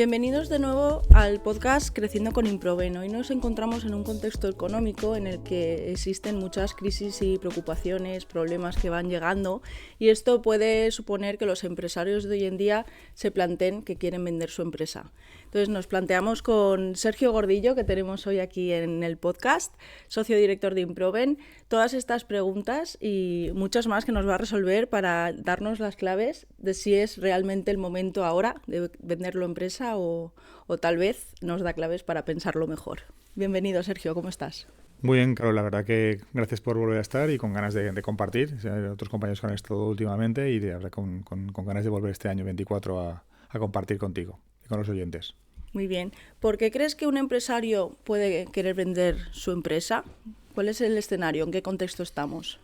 Bienvenidos de nuevo al podcast Creciendo con Improven. Hoy nos encontramos en un contexto económico en el que existen muchas crisis y preocupaciones, problemas que van llegando, y esto puede suponer que los empresarios de hoy en día se planteen que quieren vender su empresa. Entonces nos planteamos con Sergio Gordillo, que tenemos hoy aquí en el podcast, socio director de Improven, todas estas preguntas y muchas más que nos va a resolver para darnos las claves de si es realmente el momento ahora de vender la empresa o tal vez nos da claves para pensarlo mejor. Bienvenido, Sergio, ¿cómo estás? Muy bien, Carol, la verdad que gracias por volver a estar y con ganas de compartir. Hay otros compañeros que han estado últimamente y de verdad con ganas de volver este año 24 a compartir contigo y con los oyentes. Muy bien. ¿Por qué crees que un empresario puede querer vender su empresa? ¿Cuál es el escenario? ¿En qué contexto estamos?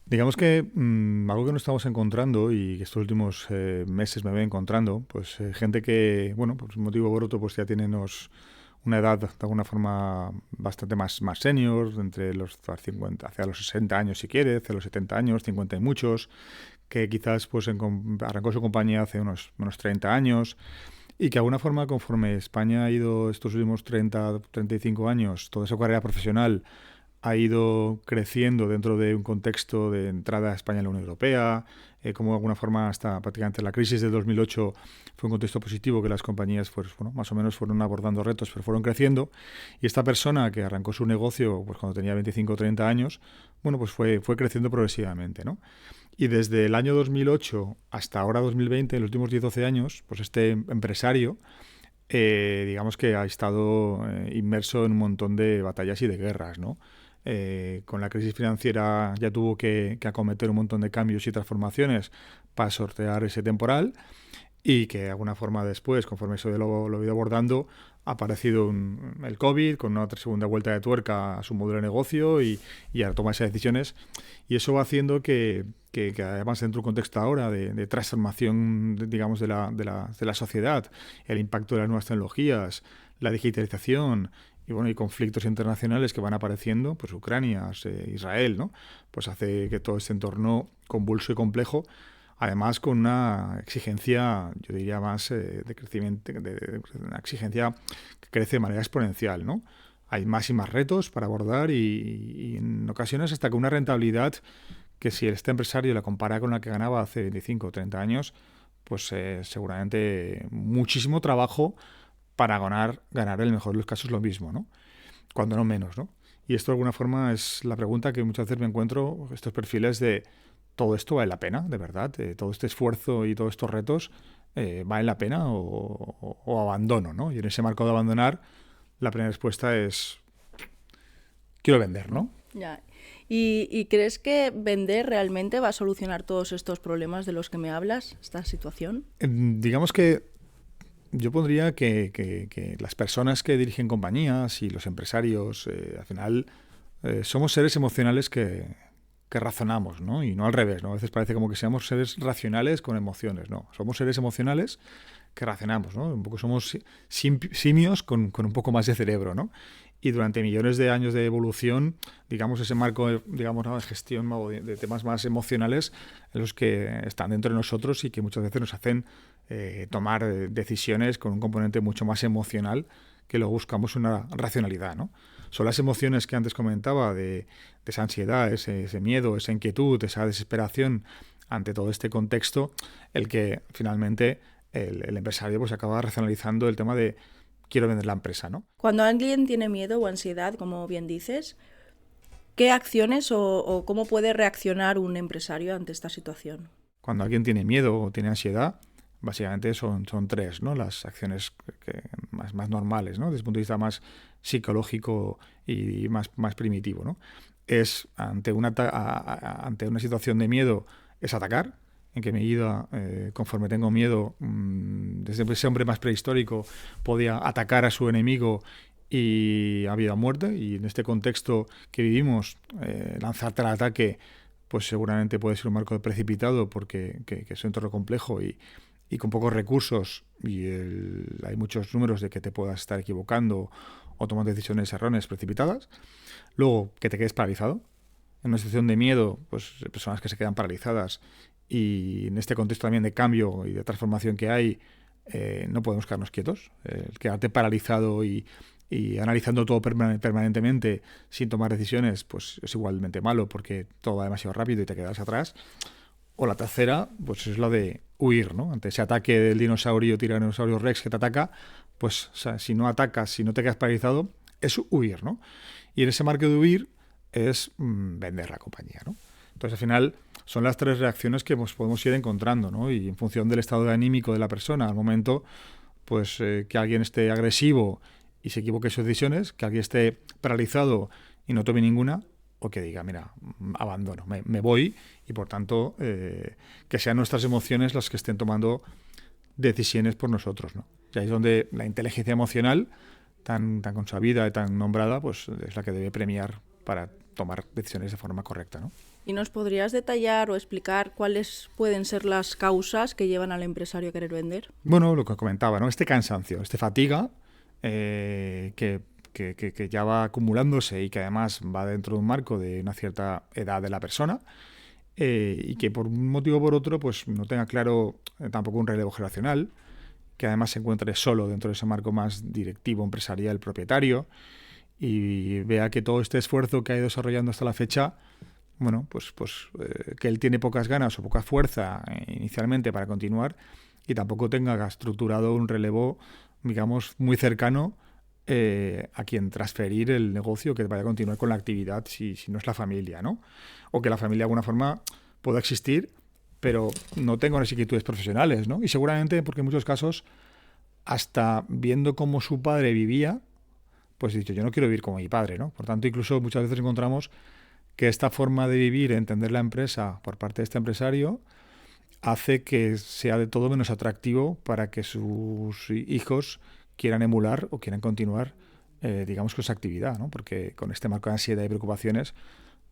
Digamos que algo que nos estamos encontrando y que estos últimos meses me voy encontrando, pues gente que, bueno, por un motivo u otro, pues ya tienen una edad de alguna forma bastante más senior, entre los 50, hacia los 60 años si quieres, hacia los 70 años, 50 y muchos, que quizás pues arrancó su compañía hace unos 30 años y que de alguna forma conforme España ha ido estos últimos 35 años, toda su carrera profesional ha ido creciendo dentro de un contexto de entrada a España en la Unión Europea, como de alguna forma hasta prácticamente la crisis de 2008 fue un contexto positivo que las compañías pues, bueno, más o menos fueron abordando retos, pero fueron creciendo. Y esta persona que arrancó su negocio pues, cuando tenía 25 o 30 años, bueno, pues fue creciendo progresivamente, ¿no? Y desde el año 2008 hasta ahora 2020, en los últimos 10-12 años, pues este empresario digamos que ha estado inmerso en un montón de batallas y de guerras, ¿no? Con la crisis financiera ya tuvo que acometer un montón de cambios y transformaciones para sortear ese temporal y que de alguna forma después, conforme eso lo he ido abordando, ha aparecido el COVID con una segunda vuelta de tuerca a su modelo de negocio y a tomar esas decisiones. Y eso va haciendo que además dentro de un contexto ahora de transformación, digamos, de la sociedad, el impacto de las nuevas tecnologías, la digitalización y conflictos internacionales que van apareciendo, pues Ucrania, Israel, ¿no? Pues hace que todo este entorno convulso y complejo, además con una exigencia, yo diría más de crecimiento, una exigencia que crece de manera exponencial, ¿no? Hay más y más retos para abordar y en ocasiones hasta con una rentabilidad que si este empresario la compara con la que ganaba hace 25 o 30 años, pues seguramente muchísimo trabajo para ganar en el mejor de los casos lo mismo, ¿no? Cuando no menos, ¿no? Y esto de alguna forma es la pregunta que muchas veces me encuentro, estos perfiles de ¿todo esto vale la pena, de verdad? ¿Todo este esfuerzo y todos estos retos valen la pena o abandono, ¿no? Y en ese marco de abandonar, la primera respuesta es quiero vender, ¿no? Ya. ¿Y crees que vender realmente va a solucionar todos estos problemas de los que me hablas, esta situación? Digamos que yo pondría que las personas que dirigen compañías y los empresarios, al final, somos seres emocionales que razonamos, ¿no? Y no al revés, ¿no? A veces parece como que seamos seres racionales con emociones, ¿no? Somos seres emocionales que racionamos, ¿no? Un poco somos simios con un poco más de cerebro, ¿no? Y durante millones de años de evolución, digamos, ese marco, digamos, de gestión de temas más emocionales en los que están dentro de nosotros y que muchas veces nos hacen tomar decisiones con un componente mucho más emocional que luego buscamos una racionalidad, ¿no? Son las emociones que antes comentaba de esa ansiedad, ese miedo, esa inquietud, esa desesperación ante todo este contexto, el que finalmente el empresario pues acaba racionalizando el tema de quiero vender la empresa, ¿no? Cuando alguien tiene miedo o ansiedad, como bien dices, ¿qué acciones o cómo puede reaccionar un empresario ante esta situación? Cuando alguien tiene miedo o tiene ansiedad, básicamente son tres, ¿no? Las acciones más normales, ¿no? Desde el punto de vista más psicológico y más primitivo, ¿no? Es ante una situación de miedo, es atacar. En qué medida, conforme tengo miedo, desde ese hombre más prehistórico podía atacar a su enemigo y a vida o muerte. Y en este contexto que vivimos, lanzarte al ataque pues seguramente puede ser un marco precipitado porque es un entorno complejo y con pocos recursos y hay muchos números de que te puedas estar equivocando o tomando decisiones erróneas precipitadas. Luego, que te quedes paralizado. En una situación de miedo, pues personas que se quedan paralizadas y en este contexto también de cambio y de transformación que hay, no podemos quedarnos quietos. El quedarte paralizado y analizando todo permanentemente sin tomar decisiones, pues es igualmente malo porque todo va demasiado rápido y te quedas atrás. O la tercera, pues es lo de huir, ¿no? Ante ese ataque del tiranosaurio Rex que te ataca, pues o sea, si no atacas, si no te quedas paralizado, es huir, ¿no? Y en ese marco de huir es vender la compañía, ¿no? Entonces, al final, son las tres reacciones que pues, podemos ir encontrando, ¿no? Y en función del estado anímico de la persona, al momento, pues que alguien esté agresivo y se equivoque en sus decisiones, que alguien esté paralizado y no tome ninguna, o que diga, mira, abandono, me voy, y por tanto, que sean nuestras emociones las que estén tomando decisiones por nosotros, ¿no? Y ahí es donde la inteligencia emocional, tan consabida y tan nombrada, pues es la que debe premiar para tomar decisiones de forma correcta, ¿no? ¿Y nos podrías detallar o explicar cuáles pueden ser las causas que llevan al empresario a querer vender? Bueno, lo que comentaba, ¿no? Este cansancio, fatiga, que ya va acumulándose y que además va dentro de un marco de una cierta edad de la persona, y que por un motivo o por otro pues no tenga claro tampoco un relevo generacional, que además se encuentre solo dentro de ese marco más directivo, empresarial, propietario, y vea que todo este esfuerzo que ha ido desarrollando hasta la fecha, bueno, pues que él tiene pocas ganas o poca fuerza inicialmente para continuar, y tampoco tenga estructurado un relevo, digamos, muy cercano a quien transferir el negocio, que vaya a continuar con la actividad si no es la familia, ¿no? O que la familia de alguna forma pueda existir, pero no tenga unas inquietudes profesionales, ¿no? Y seguramente, porque en muchos casos, hasta viendo cómo su padre vivía, pues he dicho, yo no quiero vivir como mi padre, ¿no? Por tanto, incluso muchas veces encontramos que esta forma de vivir, entender la empresa por parte de este empresario, hace que sea de todo menos atractivo para que sus hijos quieran emular o quieran continuar, digamos, con esa actividad, ¿no? Porque con este marco de ansiedad y preocupaciones,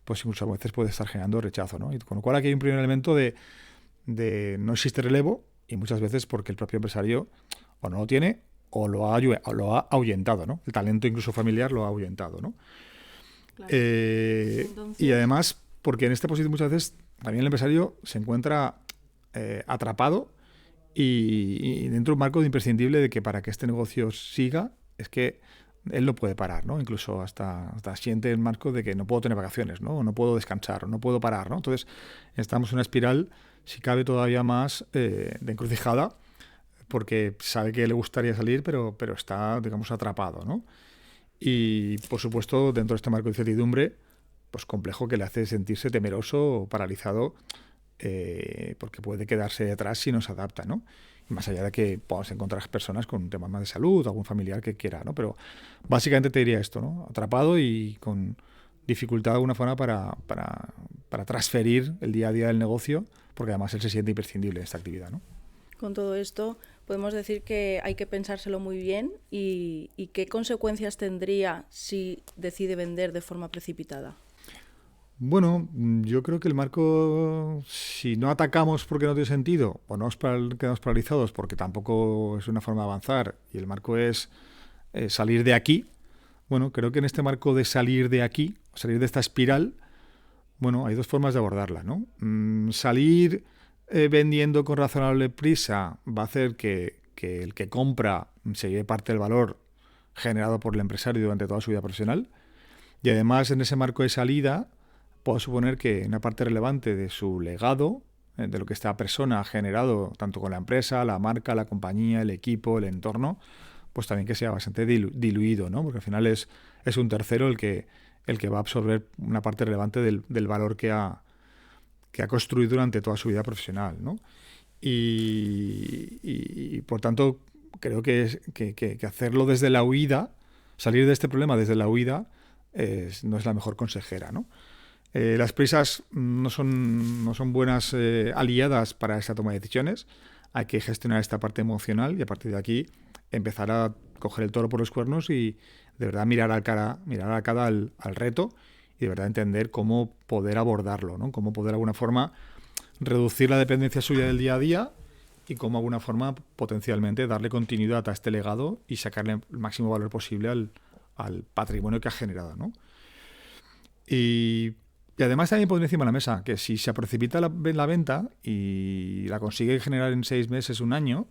pues muchas veces puede estar generando rechazo, ¿no? Y con lo cual aquí hay un primer elemento de no existe relevo, y muchas veces porque el propio empresario o no lo tiene o lo ha ahuyentado, ¿no? El talento incluso familiar lo ha ahuyentado, ¿no? Claro. Entonces... Y además, porque en esta posición muchas veces también el empresario se encuentra atrapado y dentro de un marco imprescindible de que para que este negocio siga, es que él no puede parar, ¿no? Incluso hasta siente el marco de que no puedo tener vacaciones, ¿no? O no puedo descansar, o no puedo parar, ¿no? Entonces estamos en una espiral, si cabe todavía más, de encrucijada, porque sabe que le gustaría salir, pero está, digamos, atrapado, ¿no? Y, por supuesto, dentro de este marco de incertidumbre, pues complejo, que le hace sentirse temeroso o paralizado, porque puede quedarse detrás si no se adapta, ¿no? Y más allá de que podamos encontrar personas con temas más de salud, algún familiar que quiera, ¿no? Pero básicamente te diría esto, ¿no? Atrapado y con dificultad de alguna forma para transferir el día a día del negocio, porque además él se siente imprescindible en esta actividad, ¿no? Con todo esto, podemos decir que hay que pensárselo muy bien y qué consecuencias tendría si decide vender de forma precipitada. Bueno, yo creo que el marco, si no atacamos porque no tiene sentido, o no quedamos paralizados porque tampoco es una forma de avanzar, y el marco es salir de aquí, bueno, creo que en este marco de salir de aquí, salir de esta espiral, bueno, hay dos formas de abordarla, ¿no? Salir vendiendo con razonable prisa va a hacer que el que compra se lleve parte del valor generado por el empresario durante toda su vida profesional, y además en ese marco de salida puedo suponer que una parte relevante de su legado, de lo que esta persona ha generado tanto con la empresa, la marca, la compañía, el equipo, el entorno, pues también que sea bastante diluido, ¿no? Porque al final es un tercero el que va a absorber una parte relevante del valor que ha construido durante toda su vida profesional, ¿no? Y por tanto, creo que hacerlo desde la huida, salir de este problema desde la huida, no es la mejor consejera, ¿no? Las prisas no son buenas aliadas para esta toma de decisiones. Hay que gestionar esta parte emocional y a partir de aquí empezar a coger el toro por los cuernos y de verdad mirar a la cara al reto y de verdad entender cómo poder abordarlo, ¿no? Cómo poder de alguna forma reducir la dependencia suya del día a día y cómo de alguna forma potencialmente darle continuidad a este legado y sacarle el máximo valor posible al patrimonio que ha generado, ¿no? Y además también pondré encima de la mesa que si se precipita la venta y la consigue generar en 6 meses, un año,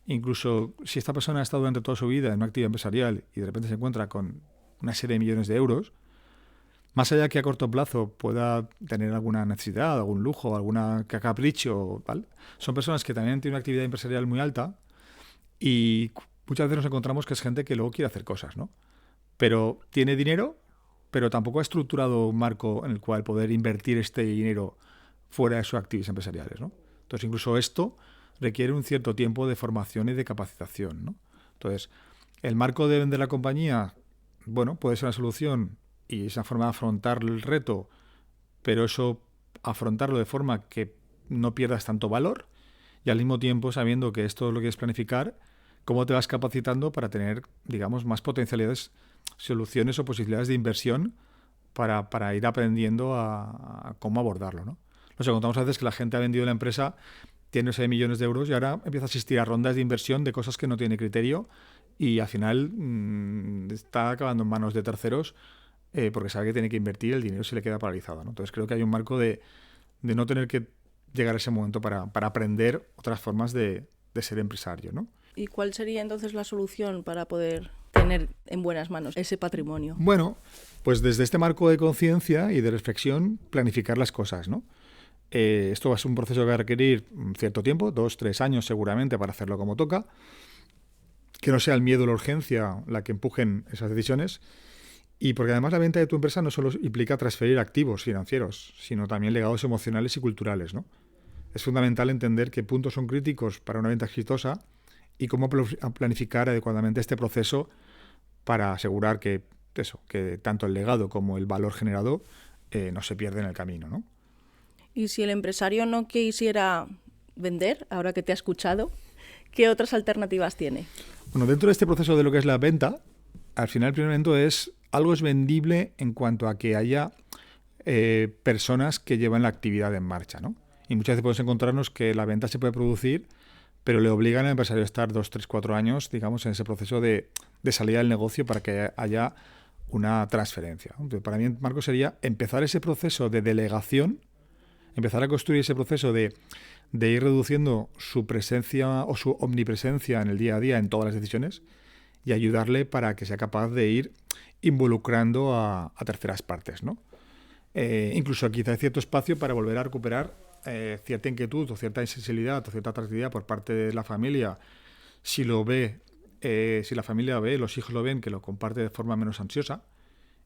Incluso si esta persona ha estado durante toda su vida en una actividad empresarial y de repente se encuentra con una serie de millones de euros, más allá que a corto plazo pueda tener alguna necesidad, algún lujo, alguna capricho, ¿vale? Son personas que también tienen una actividad empresarial muy alta y muchas veces nos encontramos que es gente que luego quiere hacer cosas, ¿no? Pero tiene dinero, pero tampoco ha estructurado un marco en el cual poder invertir este dinero fuera de sus actividades empresariales, ¿no? Entonces, incluso esto requiere un cierto tiempo de formación y de capacitación, ¿no? Entonces, el marco de vender la compañía, bueno, puede ser una solución y es una forma de afrontar el reto, pero eso afrontarlo de forma que no pierdas tanto valor y al mismo tiempo sabiendo que esto lo quieres planificar, cómo te vas capacitando para tener, digamos, más potencialidades, soluciones o posibilidades de inversión para ir aprendiendo a cómo abordarlo, ¿no? Nos encontramos a veces que la gente ha vendido la empresa, tiene 6 millones de euros y ahora empieza a asistir a rondas de inversión de cosas que no tiene criterio y al final está acabando en manos de terceros porque sabe que tiene que invertir y el dinero se le queda paralizado, ¿no? Entonces creo que hay un marco de no tener que llegar a ese momento para aprender otras formas de ser empresario, ¿no? ¿Y cuál sería entonces la solución para poder tener en buenas manos ese patrimonio? Bueno, pues desde este marco de conciencia y de reflexión, planificar las cosas, ¿no? Esto va a ser un proceso que va a requerir un cierto tiempo, 2, 3 años seguramente para hacerlo como toca. Que no sea el miedo o la urgencia la que empujen esas decisiones. Y porque además la venta de tu empresa no solo implica transferir activos financieros, sino también legados emocionales y culturales, ¿no? Es fundamental entender qué puntos son críticos para una venta exitosa y cómo planificar adecuadamente este proceso para asegurar que tanto el legado como el valor generado no se pierden en el camino, ¿no? Y si el empresario no quisiera vender, ahora que te ha escuchado, ¿qué otras alternativas tiene? Bueno, dentro de este proceso de lo que es la venta, al final el primer elemento es algo es vendible en cuanto a que haya personas que llevan la actividad en marcha, ¿no? Y muchas veces podemos encontrarnos que la venta se puede producir, pero le obligan al empresario a estar 2, 3, 4 años, digamos, en ese proceso de salida del negocio para que haya una transferencia. Entonces, para mí, Marco, sería empezar ese proceso de delegación, empezar a construir ese proceso de ir reduciendo su presencia o su omnipresencia en el día a día en todas las decisiones y ayudarle para que sea capaz de ir involucrando a terceras partes, ¿no? Incluso quizá hay cierto espacio para volver a recuperar cierta inquietud o cierta sensibilidad o cierta atractividad por parte de la familia, si lo ve, si la familia ve, los hijos lo ven, que lo comparte de forma menos ansiosa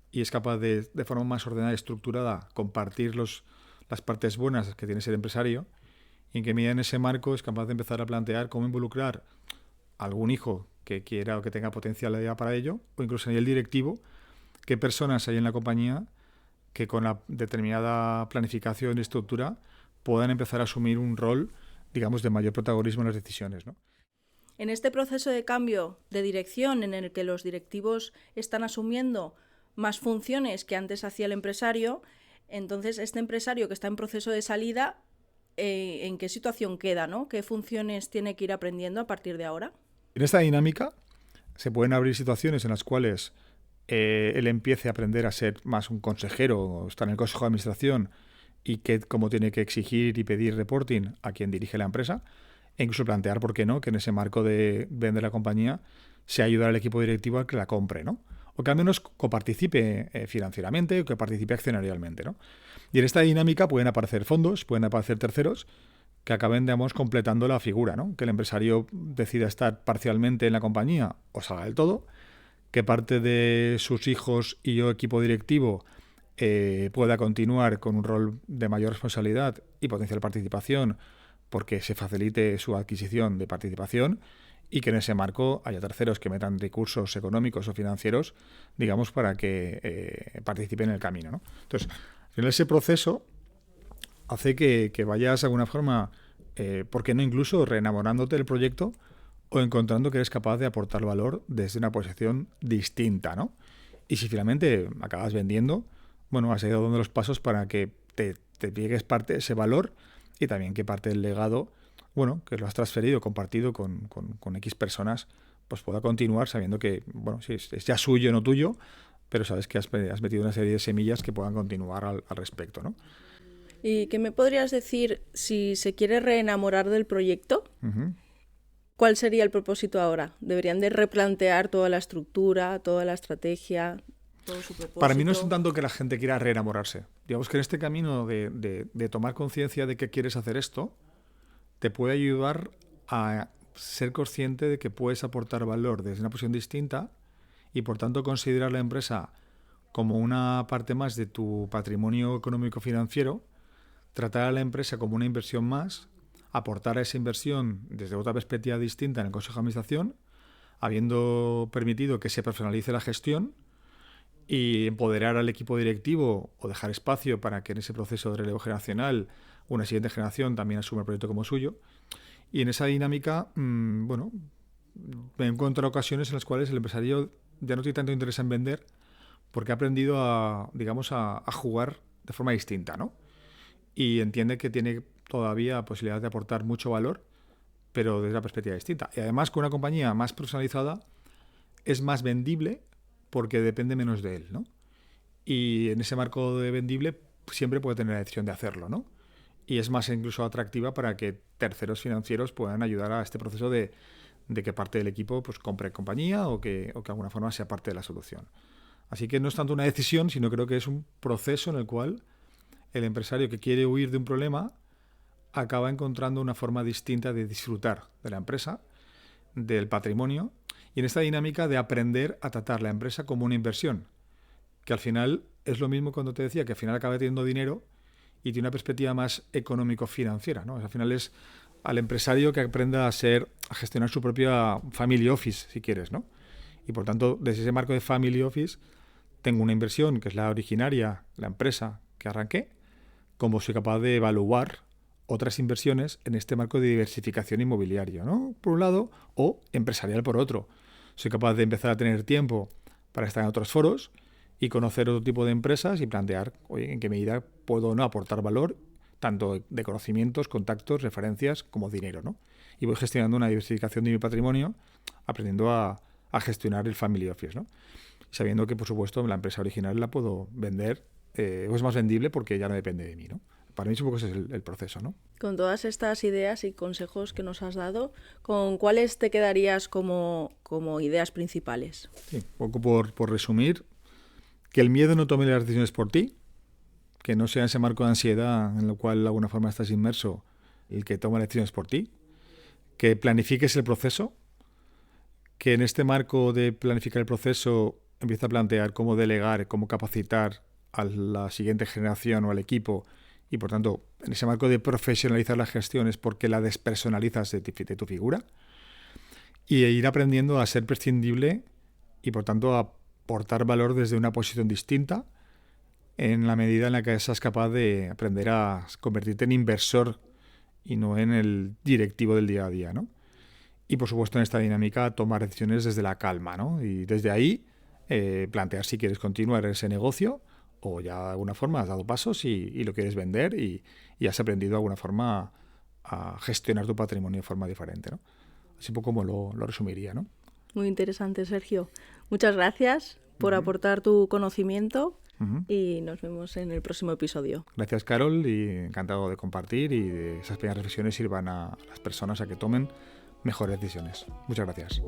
y es capaz de forma más ordenada y estructurada compartir las partes buenas que tiene ser empresario, y en que medida en ese marco es capaz de empezar a plantear cómo involucrar a algún hijo que quiera o que tenga potencialidad para ello, o incluso a nivel directivo, qué personas hay en la compañía que con la determinada planificación y estructura puedan empezar a asumir un rol, digamos, de mayor protagonismo en las decisiones, ¿no? En este proceso de cambio de dirección en el que los directivos están asumiendo más funciones que antes hacía el empresario, entonces este empresario que está en proceso de salida, ¿en qué situación queda, ¿no? ¿Qué funciones tiene que ir aprendiendo a partir de ahora? En esta dinámica se pueden abrir situaciones en las cuales él empiece a aprender a ser más un consejero, o estar en el consejo de administración y cómo tiene que exigir y pedir reporting a quien dirige la empresa, e incluso plantear, ¿por qué no?, que en ese marco de vender la compañía se ayuda al equipo directivo a que la compre, ¿no? O que al menos coparticipe financieramente o que participe accionarialmente, ¿no? Y en esta dinámica pueden aparecer fondos, pueden aparecer terceros que acaben, digamos, completando la figura, ¿no? Que el empresario decida estar parcialmente en la compañía o salga del todo, que parte de sus hijos y o equipo directivo pueda continuar con un rol de mayor responsabilidad y potencial participación porque se facilite su adquisición de participación, y que en ese marco haya terceros que metan recursos económicos o financieros, digamos, para que participen en el camino, ¿no? Entonces, en ese proceso hace que vayas de alguna forma, ¿por qué no incluso reenamorándote del proyecto o encontrando que eres capaz de aportar valor desde una posición distinta, ¿no? Y si finalmente acabas vendiendo, bueno, has ido dando los pasos para que te llegues parte de ese valor y también que parte del legado, bueno, que lo has transferido, compartido con X personas, pues pueda continuar sabiendo que, bueno, sí, es ya suyo, no tuyo, pero sabes que has metido una serie de semillas que puedan continuar al respecto, ¿no? ¿Y qué me podrías decir si se quiere reenamorar del proyecto? Uh-huh. ¿Cuál sería el propósito ahora? ¿Deberían de replantear toda la estructura, toda la estrategia, todo su propósito? Para mí no es tanto que la gente quiera reenamorarse. Digamos que en este camino de tomar conciencia de que quieres hacer esto, te puede ayudar a ser consciente de que puedes aportar valor desde una posición distinta y por tanto considerar la empresa como una parte más de tu patrimonio económico financiero, tratar a la empresa como una inversión más, aportar a esa inversión desde otra perspectiva distinta en el Consejo de Administración, habiendo permitido que se personalice la gestión y empoderar al equipo directivo o dejar espacio para que en ese proceso de relevo generacional una siguiente generación también asuma el proyecto como suyo. Y en esa dinámica, bueno, me he encontrado ocasiones en las cuales el empresario ya no tiene tanto interés en vender porque ha aprendido a, digamos, a jugar de forma distinta, ¿no? Y entiende que tiene todavía posibilidad de aportar mucho valor, pero desde una perspectiva distinta. Y además, con una compañía más personalizada, es más vendible porque depende menos de él, ¿no? Y en ese marco de vendible siempre puede tener la decisión de hacerlo, ¿no? Y es más incluso atractiva para que terceros financieros puedan ayudar a este proceso de que parte del equipo pues compre compañía o que de alguna forma sea parte de la solución. Así que no es tanto una decisión, sino creo que es un proceso en el cual el empresario que quiere huir de un problema acaba encontrando una forma distinta de disfrutar de la empresa, del patrimonio, y en esta dinámica de aprender a tratar la empresa como una inversión, que al final es lo mismo cuando te decía que al final acaba teniendo dinero y tiene una perspectiva más económico-financiera, ¿no? Al final es al empresario que aprenda a gestionar su propia family office, si quieres, ¿no? Y por tanto, desde ese marco de family office, tengo una inversión que es la originaria, la empresa que arranqué, como soy capaz de evaluar otras inversiones en este marco de diversificación inmobiliaria, ¿no? Por un lado, o empresarial por otro. Soy capaz de empezar a tener tiempo para estar en otros foros y conocer otro tipo de empresas y plantear, oye, en qué medida puedo o no aportar valor, tanto de conocimientos, contactos, referencias, como dinero, ¿no? Y voy gestionando una diversificación de mi patrimonio, aprendiendo a gestionar el family office, ¿no? Sabiendo que, por supuesto, la empresa original la puedo vender, o es más vendible porque ya no depende de mí, ¿no? Para mí supongo que ese es el proceso, ¿no? Con todas estas ideas y consejos que nos has dado, ¿con cuáles te quedarías como ideas principales? Sí, un poco por resumir, que el miedo no tome las decisiones por ti, que no sea ese marco de ansiedad en el cual de alguna forma estás inmerso el que toma las decisiones por ti, que planifiques el proceso, que en este marco de planificar el proceso empieza a plantear cómo delegar, cómo capacitar a la siguiente generación o al equipo y por tanto en ese marco de profesionalizar las gestiones porque la despersonalizas de tu figura y ir aprendiendo a ser prescindible y por tanto a aportar valor desde una posición distinta en la medida en la que seas capaz de aprender a convertirte en inversor y no en el directivo del día a día, ¿no? Y por supuesto en esta dinámica tomar decisiones desde la calma, ¿no? Y desde ahí plantear si quieres continuar ese negocio o ya de alguna forma has dado pasos y lo quieres vender y has aprendido de alguna forma a gestionar tu patrimonio de forma diferente, ¿no? Así un poco como lo resumiría, ¿no? Muy interesante, Sergio. Muchas gracias por aportar tu conocimiento y nos vemos en el próximo episodio. Gracias, Carol, y encantado de compartir y de esas pequeñas reflexiones sirvan a las personas a que tomen mejores decisiones. Muchas gracias.